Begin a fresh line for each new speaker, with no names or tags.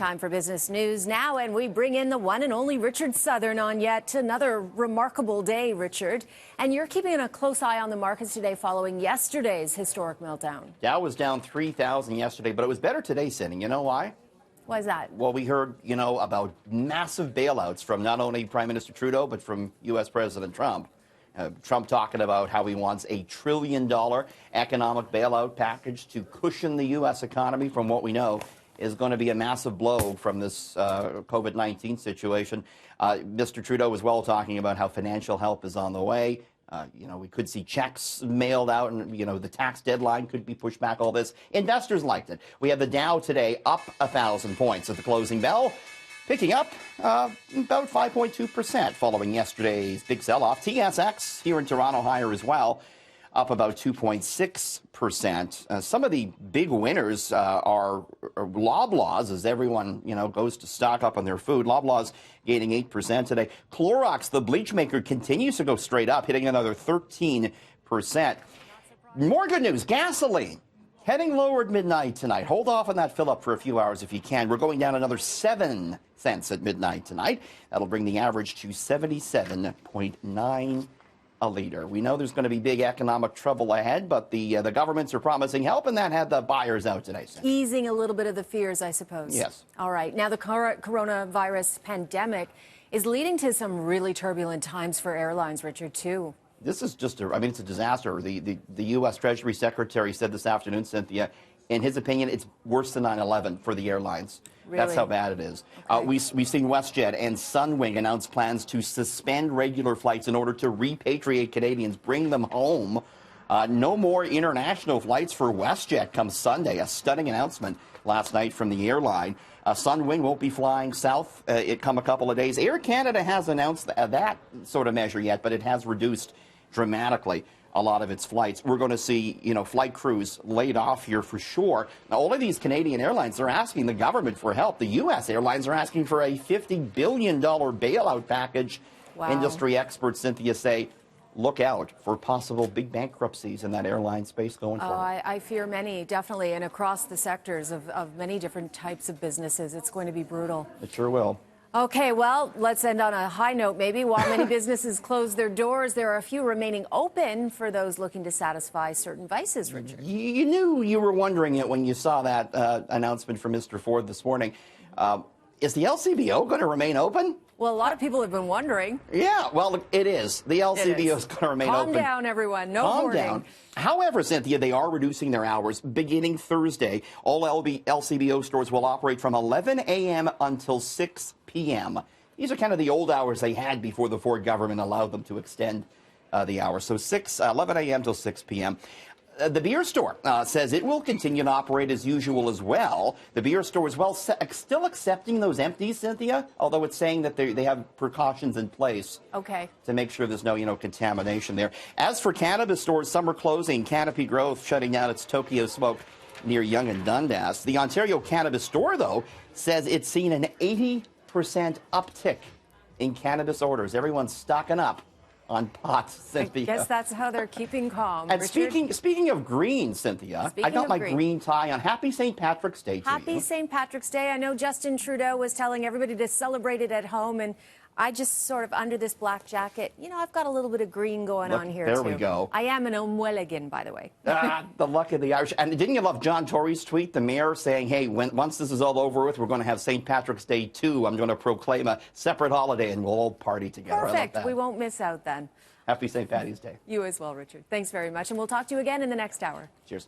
Time for business news now, and we bring in the one and only Richard Southern on yet another remarkable day, Richard. And you're keeping a close eye on the markets today following yesterday's historic meltdown.
Dow was down 3,000 yesterday, but it was better today, Cindy. You know why?
Why is that?
Well, we heard, about massive bailouts from not only Prime Minister Trudeau, but from U.S. President Trump. Trump talking about how he wants a $1 trillion economic bailout package to cushion the U.S. economy from what we know is going to be a massive blow from this COVID-19 situation. Mr. Trudeau as well talking about how financial help is on the way. We could see checks mailed out and, the tax deadline could be pushed back, all this. Investors liked it. We have the Dow today up 1,000 points at the closing bell, picking up about 5.2% following yesterday's big sell-off. TSX here in Toronto higher as well, up about 2.6%. Some of the big winners are Loblaws, as everyone, goes to stock up on their food. Loblaws gaining 8% today. Clorox, the bleach maker, continues to go straight up, hitting another 13%. More good news, gasoline. Heading lower at midnight tonight. Hold off on that fill-up for a few hours if you can. We're going down another 7 cents at midnight tonight. That'll bring the average to 77.9 a liter. We know there's going to be big economic trouble ahead, but the governments are promising help, and that had the buyers out today.
Easing a little bit of the fears, I suppose.
Yes.
All right. Now, the coronavirus pandemic is leading to some really turbulent times for airlines, Richard, too.
This is just it's a disaster. The U.S. Treasury Secretary said this afternoon, Cynthia, in his opinion, it's worse than 9/11 for the airlines.
Really?
That's how bad it is.
Okay.
We've seen WestJet and Sunwing announce plans to suspend regular flights in order to repatriate Canadians, bring them home. No more international flights for WestJet come Sunday. A stunning announcement last night from the airline. Sunwing won't be flying south. It come a couple of days. Air Canada has announced that sort of measure yet, but it has reduced dramatically a lot of its flights. We're going to see, flight crews laid off here for sure. Now, all of these Canadian airlines are asking the government for help. The U.S. airlines are asking for a $50 billion bailout package.
Wow.
Industry experts, Cynthia, say, look out for possible big bankruptcies in that airline space going forward.
I fear many, definitely, and across the sectors of many different types of businesses. It's going to be brutal.
It sure will.
Okay, well, let's end on a high note, maybe. While many businesses close their doors, there are a few remaining open for those looking to satisfy certain vices, Richard.
You knew you were wondering it when you saw that announcement from Mr. Ford this morning. Is the LCBO going to remain open?
Well, a lot of people have been wondering.
Yeah, well, it is. The LCBO is going to remain open.
Calm down, everyone. No
Calm
hoarding.
down. However, Cynthia, they are reducing their hours beginning Thursday. All LCBO stores will operate from 11 a.m. until 6 p.m. These are kind of the old hours they had before the Ford government allowed them to extend the hours. So 11 a.m. till 6 p.m. The beer store says it will continue to operate as usual as well. The beer store as well still accepting those empties, Cynthia, although it's saying that they have precautions in place to make sure there's no contamination there. As for cannabis stores, some are closing. Canopy Growth shutting down its Tokyo Smoke near Yonge and Dundas. The Ontario Cannabis Store, though, says it's seen an 80% uptick in cannabis orders. Everyone's stocking up on pots, Cynthia.
I guess that's how they're keeping calm.
And speaking of green, Cynthia, I got my green tie on. Happy St. Patrick's Day to you.
Happy St. Patrick's Day. I know Justin Trudeau was telling everybody to celebrate it at home, and I just sort of, under this black jacket, I've got a little bit of green going on here,
there
too.
we go.
I am an Mulligan, by the way.
The luck of the Irish. And didn't you love John Tory's tweet, the mayor, saying, hey, once this is all over with, we're going to have St. Patrick's Day, too. I'm going to proclaim a separate holiday, and we'll all party together.
Perfect. We won't miss out then.
Happy St. Patty's Day.
You as well, Richard. Thanks very much, and we'll talk to you again in the next hour.
Cheers.